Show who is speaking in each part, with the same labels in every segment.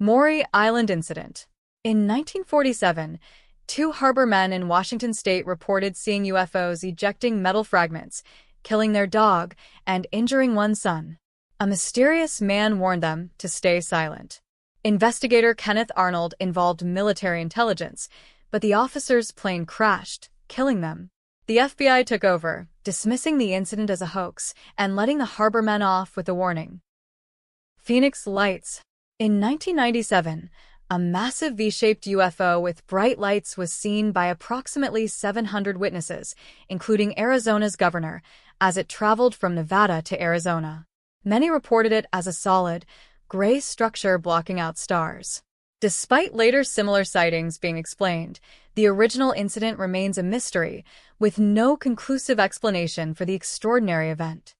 Speaker 1: Maury Island Incident. In 1947, two harbor-men in Washington state reported seeing UFOs ejecting metal fragments, killing their dog, and injuring one son. A mysterious man warned them to stay silent. Investigator Kenneth Arnold involved military intelligence, but the officer's plane crashed, killing them. The FBI took over, dismissing the incident as a hoax and letting the harbor men off with a warning. Phoenix Lights. In 1997, a massive V-shaped UFO with bright lights was seen by approximately 700 witnesses, including Arizona's governor, as it traveled from Nevada to Arizona. Many reported it as a solid, gray structure blocking out stars. Despite later similar sightings being explained, the original incident remains a mystery, with no conclusive explanation for the extraordinary event.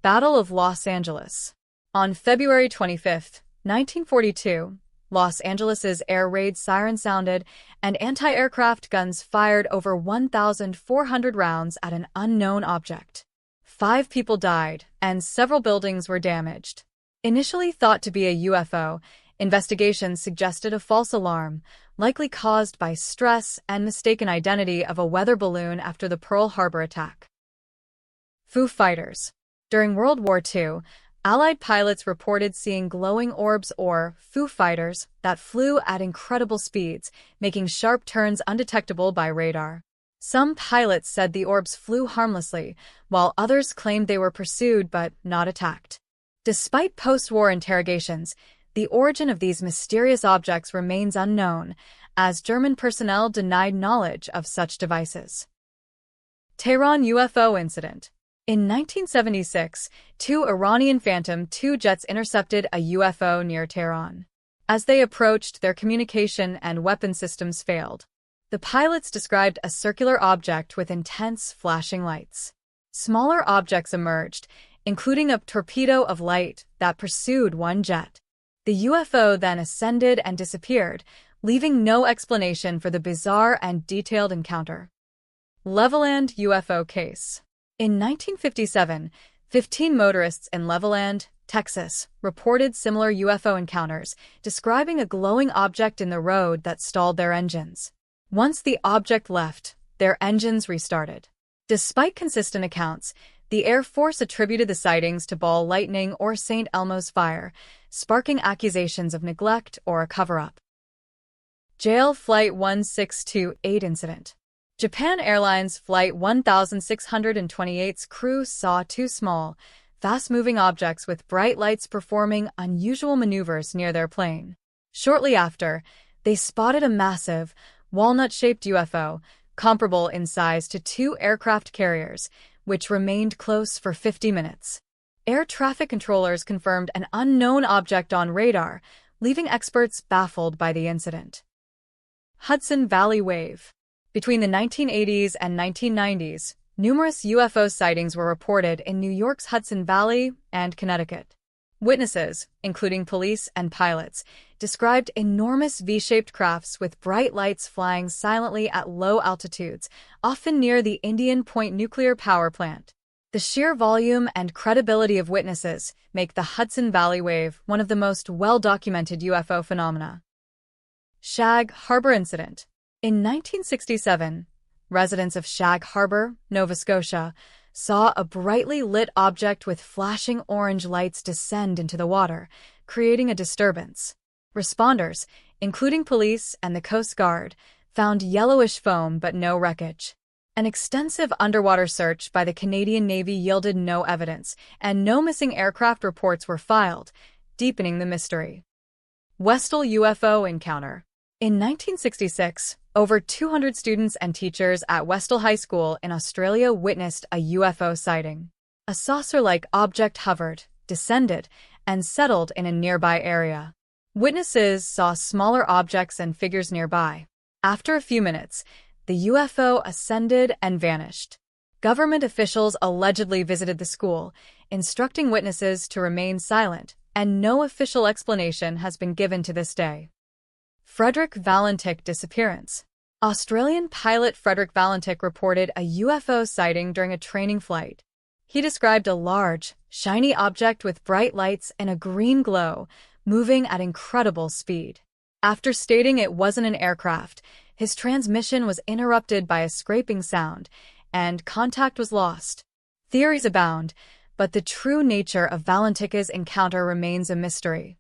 Speaker 1: Battle of Los Angeles. On February 25, 1942, Los Angeles's air raid siren sounded, and anti-aircraft guns fired over 1,400 rounds at an unknown object. 5 people died, and several buildings were damaged. Initially thought to be a UFO, investigations suggested a false alarm, likely caused by stress and mistaken identity of a weather balloon after the Pearl Harbor attack. Foo Fighters. During World War II, Allied pilots reported seeing glowing orbs or Foo Fighters that flew at incredible speeds, making sharp turns undetectable by radar. Some pilots said the orbs flew harmlessly, while others claimed they were pursued but not attacked. Despite post-war interrogations, the origin of these mysterious objects remains unknown, as German personnel denied knowledge of such devices. Tehran UFO Incident. In 1976, 2 Iranian Phantom II jets intercepted a UFO near Tehran. As they approached, their communication and weapon systems failed. The pilots described a circular object with intense flashing lights. Smaller objects emerged, including a torpedo of light that pursued one jet. The UFO then ascended and disappeared, leaving no explanation for the bizarre and detailed encounter. Levelland UFO Case. In 1957, 15 motorists in Levelland, Texas, reported similar UFO encounters, describing a glowing object in the road that stalled their engines. Once the object left, their engines restarted. Despite consistent accounts, the Air Force attributed the sightings to ball lightning or St. Elmo's fire, sparking accusations of neglect or a cover-up. JAL Flight 1628 Incident. Japan Airlines Flight 1628's crew saw 2 small, fast-moving objects with bright lights performing unusual maneuvers near their plane. Shortly after, they spotted a massive, walnut-shaped UFO, comparable in size to 2 aircraft carriers, which remained close for 50 minutes. Air traffic controllers confirmed an unknown object on radar, leaving experts baffled by the incident. Hudson Valley Wave. Between the 1980s and 1990s, numerous UFO sightings were reported in New York's Hudson Valley and Connecticut. Witnesses, including police and pilots, described enormous V-shaped crafts with bright lights flying silently at low altitudes, often near the Indian Point nuclear power plant. The sheer volume and credibility of witnesses make the Hudson Valley Wave one of the most well-documented UFO phenomena. Shag Harbor Incident. In 1967, residents of Shag Harbor, Nova Scotia, saw a brightly lit object with flashing orange lights descend into the water, creating a disturbance. Responders, including police and the Coast Guard, found yellowish foam but no wreckage. An extensive underwater search by the Canadian Navy yielded no evidence, and no missing aircraft reports were filed, deepening the mystery. Westall UFO Encounter. In 1966, over 200 students and teachers at Westall High School in Australia witnessed a UFO sighting. A saucer-like object hovered, descended, and settled in a nearby area. Witnesses saw smaller objects and figures nearby. After a few minutes, the UFO ascended and vanished. Government officials allegedly visited the school, instructing witnesses to remain silent, and no official explanation has been given to this day. Frederick Valentich Disappearance. Australian pilot Frederick Valentich reported a UFO sighting during a training flight. He described a large, shiny object with bright lights and a green glow, moving at incredible speed. After stating it wasn't an aircraft, his transmission was interrupted by a scraping sound, and contact was lost. Theories abound, but the true nature of Valentich's encounter remains a mystery.